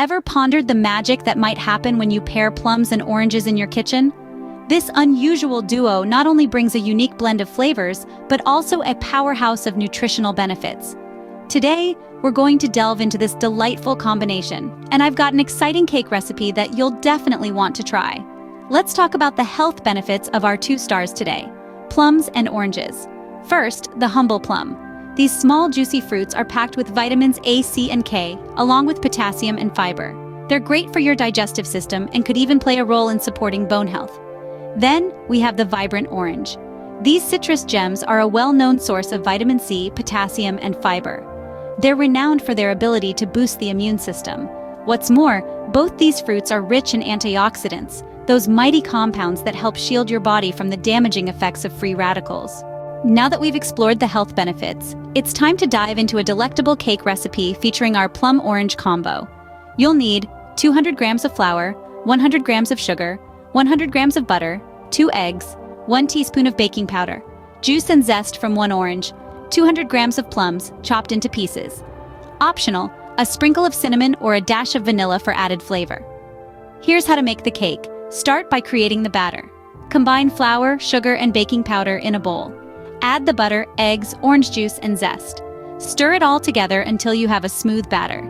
Ever pondered the magic that might happen when you pair plums and oranges in your kitchen? This unusual duo not only brings a unique blend of flavors, but also a powerhouse of nutritional benefits. Today, we're going to delve into this delightful combination, and I've got an exciting cake recipe that you'll definitely want to try. Let's talk about the health benefits of our two stars today, plums and oranges. First, the humble plum. These small, juicy fruits are packed with vitamins A, C, and K, along with potassium and fiber. They're great for your digestive system and could even play a role in supporting bone health. Then, we have the vibrant orange. These citrus gems are a well-known source of vitamin C, potassium, and fiber. They're renowned for their ability to boost the immune system. What's more, both these fruits are rich in antioxidants, those mighty compounds that help shield your body from the damaging effects of free radicals. Now that we've explored the health benefits, it's time to dive into a delectable cake recipe featuring our plum-orange combo. You'll need 200 grams of flour, 100 grams of sugar, 100 grams of butter, 2 eggs, 1 teaspoon of baking powder, juice and zest from 1 orange, 200 grams of plums chopped into pieces. Optional, a sprinkle of cinnamon or a dash of vanilla for added flavor. Here's how to make the cake. Start by creating the batter. Combine flour, sugar, and baking powder in a bowl. Add the butter, eggs, orange juice, and zest. Stir it all together until you have a smooth batter.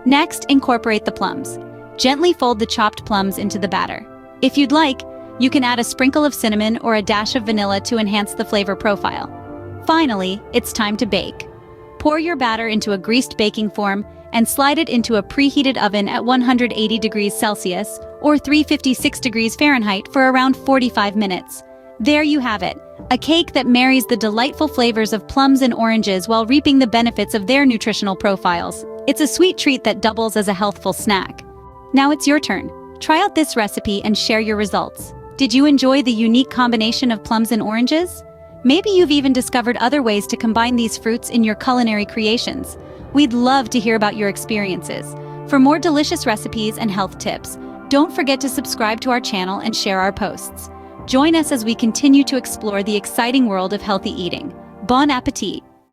Next, incorporate the plums. Gently fold the chopped plums into the batter. If you'd like, you can add a sprinkle of cinnamon or a dash of vanilla to enhance the flavor profile. Finally, it's time to bake. Pour your batter into a greased baking form and slide it into a preheated oven at 180 degrees Celsius or 356 degrees Fahrenheit for around 45 minutes. There you have it, a cake that marries the delightful flavors of plums and oranges while reaping the benefits of their nutritional profiles. It's a sweet treat that doubles as a healthful snack. Now it's your turn. Try out this recipe and share your results. Did you enjoy the unique combination of plums and oranges? Maybe you've even discovered other ways to combine these fruits in your culinary creations. We'd love to hear about your experiences. For more delicious recipes and health tips, don't forget to subscribe to our channel and share our posts. Join us as we continue to explore the exciting world of healthy eating. Bon appetit!